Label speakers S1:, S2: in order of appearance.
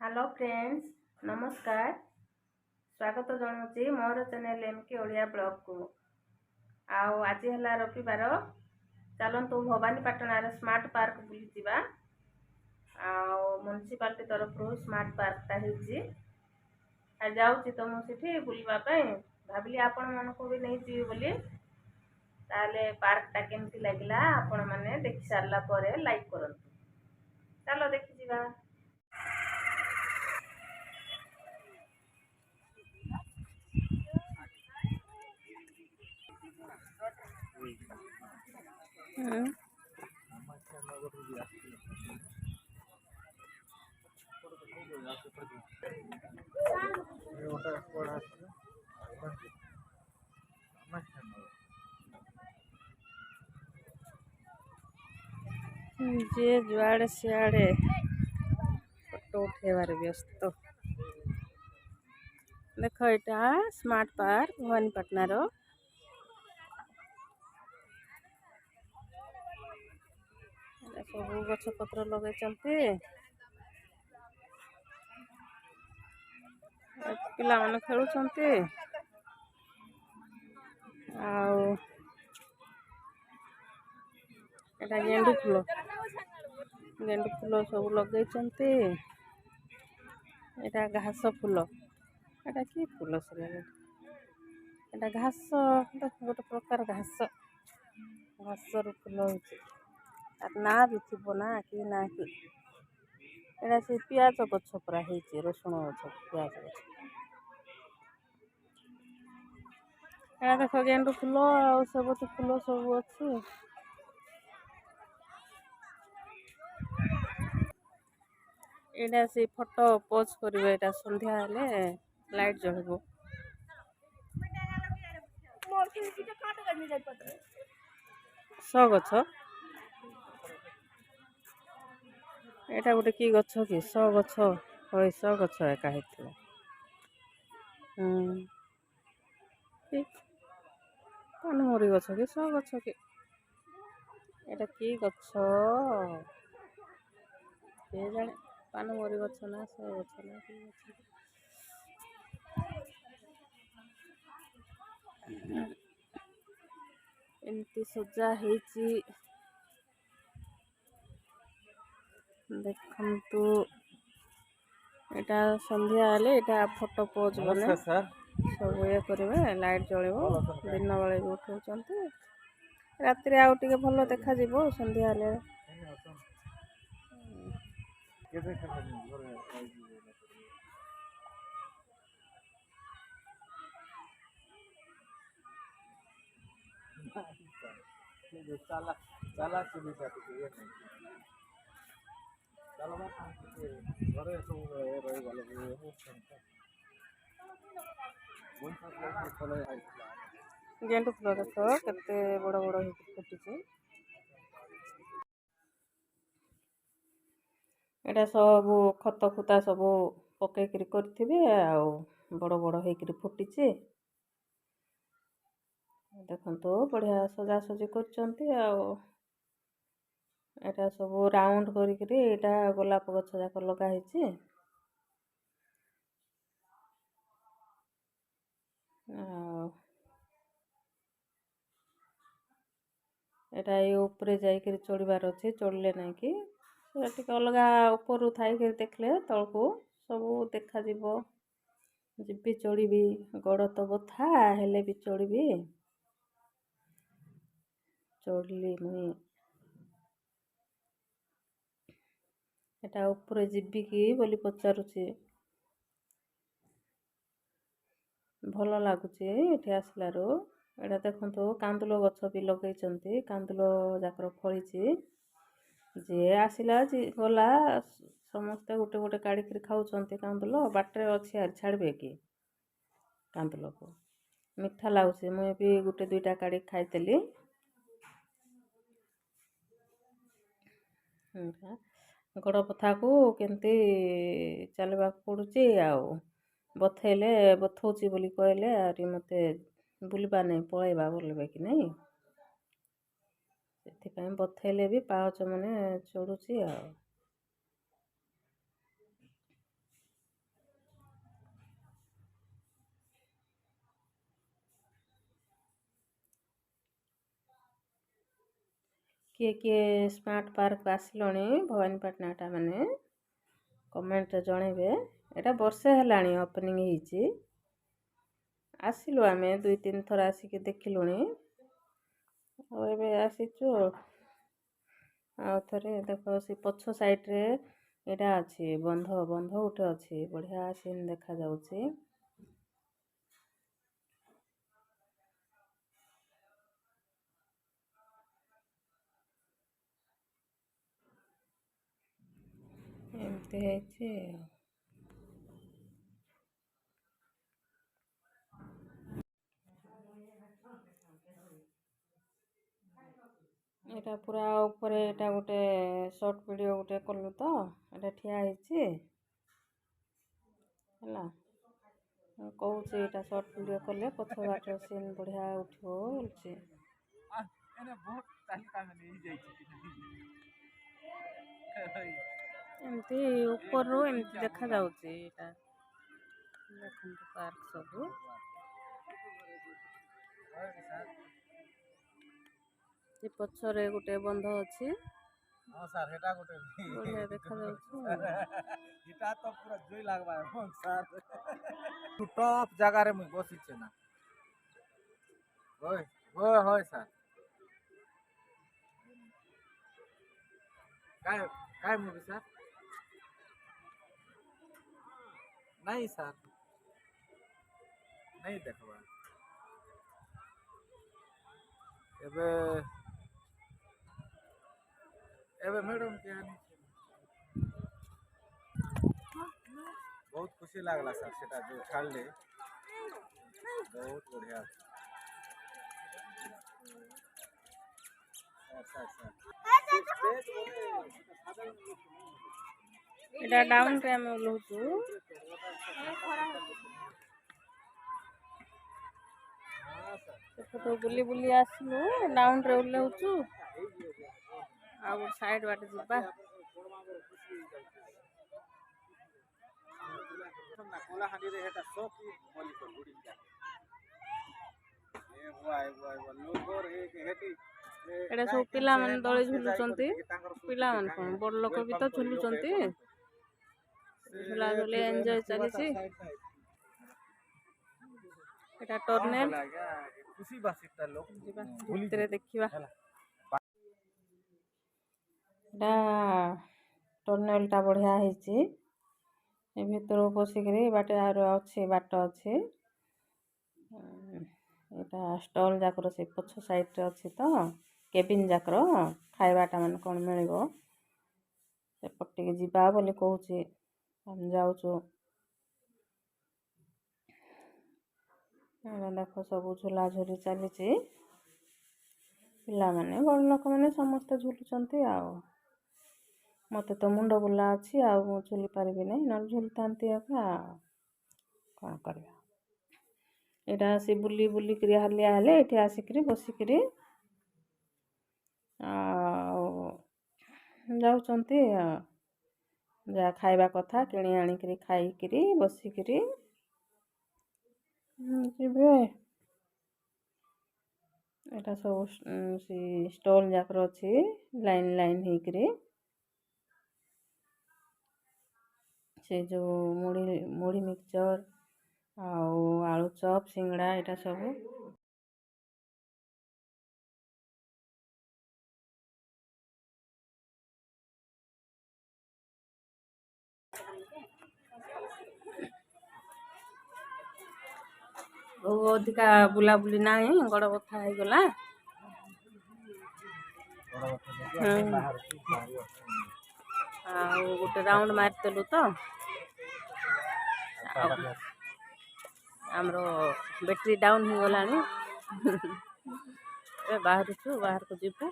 S1: Hello friends, नमस्कार। स्वागत जनाऊँगी मोर channel MK Odia blog को। आज है रविवार, चलतु भवानीपाटणार स्मार्ट पार्क बुली जिबा। म्युनिसिपालिटी तरफ स्मार्ट पार्कटा होची जाऊँगी तो मुझे बुलवाई भाविली आपण मानक भी नहीं जी बोली। ताले पार्कटा केमती लगला आपण मैंने देखि सारा पर लाइक करंतु। चलो देखि जिबा। जे जुआड़े सियाड़े फोटो उठेबार व्यस्त। देख यहाँ स्मार्ट पार्क भवानीपाटनार सब गछपत्र लगे पिला माने खेलुछंती। गेंडू फूल सब लगे। एटा घास फूल, एटा की फूल से एटा घास गोटे प्रकार घास घासर फूल ना भी थी ना कि ना कि एटा से पियाज गछ पूरा है रसुण गछ पियाज गछ। एटा देख गेंडू फूल आ सबती फूल सब अच्छी। एटा से फोटो पोज करिवे एटा संध्या हेले लाइट जळबो। सो गछ एटा गोटे की गछ कि सो गछ होय सो गछ एका हेतला। पानमरी गछ कि सो गछ कि एटा की गछ के जाने पानमरी गछ ना सो गछ ना कि गछ। एमती सजा हेची देखंतु। एटा संध्या हेले एटा फोटो पोज बने सब ये करेंगे। लाइट जळिबो दिन बेले भी उठाउछंती रात्रि आउ टिके भलो देखा जिवो संध्या हेले। गेंडू फूल देख केते बड़ बड़ फुटी। एटा सब खत खुता सब पकईकरी करथिबे बड़ बड़ होइकरी फुटीचे। देखंतु बढ़िया सजा सजी करचंती। एटा सब राउंड करिकरी एटा गोलाप गछ जाक लगा हेची। एटा ये ऊपर जाइकरी चढ़िबार अच्छे चढ़ले ना कि टिके अलगा ऊपर थाई देखले तलको सब देखा जिवो। जिबी चढ़ी गोड़ तो बथा हेले भी चढ़ी चढ़ली मुई। एटा ऊपर जिबी कि बोली पचारुची भल लगुच एठी आसलारू। एटा देखंतु कांदुलो गछ भी लगेइचंती कांदुलो जाकर फळीची। जे आसिला जी गला समस्ते गोटे गोटे काढ़ी खाऊचंती कांदुलो बाटरे अच्छी छाड़बे कि कांदुलो को मिठा लाଗୁଛି। मुझे भी गोटे दुईटा काढ़ी खाइली। गोड़ बथा को केमती चलवा पड़ुची बथेले बथौची बोली कहले आरी मते बुलवा नहीं पलैबा बोलबे कि नहीं से बथेले भी पाहच मैंने चढ़ुची। କିଏ ସ୍ମାର୍ଟ ପାର୍କ ଆସିଲଣି ଭବାନୀପାଟଣାଟା ମାନେ କମେଣ୍ଟରେ ଜଣେଇବେ। ଏଇଟା ବର୍ଷେ ହେଲାଣି ଓପନିଂ ହେଇଛି। ଆସିଲୁ ଆମେ 2-3 ଥର ଆସିକି ଦେଖିଲୁଣି। ଆଉ ଏବେ ଆସିଛୁ। ଆଉ ଥରେ ଦେଖ ସେ ପଛ ସାଇଡ଼ରେ ଏଇଟା ଅଛି ବନ୍ଧ ଗୋଟେ ଅଛି, ବଢ଼ିଆ ସିନ୍ ଦେଖାଯାଉଛି। ଏମିତି ହେଇଛି। ଏଇଟା ପୁରା ଉପରେ ଏଇଟା ଗୋଟେ ସର୍ଟ ଭିଡ଼ିଓ ଗୋଟେ କଲୁ ତ, ଏଇଟା ଠିଆ ହେଇଛି ହେଲା। ମୁଁ କହୁଛି ଏଇଟା ସର୍ଟ ଭିଡ଼ିଓ କଲେ ପଛ ବାଟର ସିନ୍ ବଢ଼ିଆ ଉଠିବ ବୋଲୁଛି। ଏମିତି ଉପରରୁ ଏମିତି ଦେଖାଯାଉଛି। ଏଇଟା ଦେଖନ୍ତୁ ପାର୍କ ସବୁ। ସେ ପଛରେ ଗୋଟେ ବନ୍ଧ ଅଛି।
S2: ହଁ ସାର୍ ହେଟା ଗୋଟେ
S1: ବଢ଼ିଆ ଦେଖାଯାଉଛି।
S2: ଏଟା ତ ପୁରା ଜୟ ଲାଗବା ହଁ ସାର୍। ଟପ୍ ଜାଗାରେ ମୁଁ ବସିଛେ ନା। ହୋଏ ହୋଏ ହୋଏ ସାର୍। काय मुवी ସାର୍? नहीं ସାର୍ नहीं देखबा। ଏବେ मैडम के बहुत खुशी लागला ସାର୍ ସେଟା जो ଛାड़ले बहुत बढ़िया।
S1: ଏଇଟା ଡାଉନରେ ଆମେ ଓହ୍ଲଉଛୁ। ସେପଟୁ ବୁଲି ବୁଲି ଆସିଲୁ, ଡାଉନରେ ଓହ୍ଲଉଛୁ। ଆଉ ଗୋଟେ ସାଇଡ୍ ବାଟେ ଯିବା।
S2: କଳାହାଣ୍ଡିରେ ହେଟା ସକି ବୋଲି ଗୁଡିଟା ଏ ଲୋକର ହେଟି
S1: ଏଇଟା ସବୁ ପିଲାମାନେ ଦୋଳି ଝୁଲୁଛନ୍ତି। ପିଲାମାନେ କଣ ବଡ଼ ଲୋକ ବି ତ ଝୁଲୁଛନ୍ତି। ଝୁଲାଝୁଲି ଏନ୍ଜୟ ଚାଲିଛି। ଏଇଟା ଟର୍ନେଲ ଯିବା ଭିତରେ ଦେଖିବା। ଏଇଟା ଟର୍ନେଲଟା ବଢ଼ିଆ ହେଇଛି। ଏ ଭିତରକୁ ପଶିକିରି ବାଟେ ଆହୁରି ଅଛି, ବାଟ ଅଛି। ଏଇଟା ଷ୍ଟଲ୍ ଯାକର ସେ ପଛ ସାଇଡ଼ରେ ଅଛି ତ, କେବିନ୍ ଯାକର ଖାଇବାଟା ମାନେ କ'ଣ ମିଳିବ। ସେପଟିକି ଯିବା ବୋଲି କହୁଛି, ଆମେ ଯାଉଛୁ। ଦେଖ ସବୁ ଝୁଲାଝୁଲି ଚାଲିଛି। ପିଲାମାନେ ବଡ଼ ଲୋକମାନେ ସମସ୍ତେ ଝୁଲୁଛନ୍ତି। ଆଉ ମୋତେ ତ ମୁଣ୍ଡ ବୁଲା ଅଛି, ଆଉ ମୁଁ ଝୁଲି ପାରିବି ନାହିଁ, ନହେଲେ ଝୁଲିଥାନ୍ତି ଏକା। କ'ଣ କରିବା। ଏଇଟା ଆସି ବୁଲି ବୁଲିକିରି ହାଲିଆ ହେଲେ ଏଠି ଆସିକିରି ବସିକିରି ଆଉ ଯାଉଛନ୍ତି। ଯାହା ଖାଇବା କଥା କିଣି ଆଣିକିରି ଖାଇକିରି ବସିକିରି ଯିବେ। ଏଇଟା ସବୁ ସେ ଷ୍ଟଲ୍ ଯାକର ଅଛି, ଲାଇନ୍ ଲାଇନ୍ ହେଇକିରି। ସେ ଯେଉଁ ମୁଢ଼ି ମିକ୍ସଚର୍ ଆଉ ଆଳୁଚପ୍, ସିଙ୍ଗଡ଼ା ଏଇଟା ସବୁ। ଅଧିକା ବୁଲାବୁଲି ନାହିଁ, ଗୋଡ଼ ବଥା ହେଇଗଲା। ଆଉ ଗୋଟେ ରାଉଣ୍ଡ ମାରିଦେଲୁ ତ, ଆମର ବ୍ୟାଟେରୀ ଡାଉନ୍ ହେଇଗଲାଣି। ଏବେ ବାହାରୁଛୁ, ବାହାରକୁ ଯିବୁ।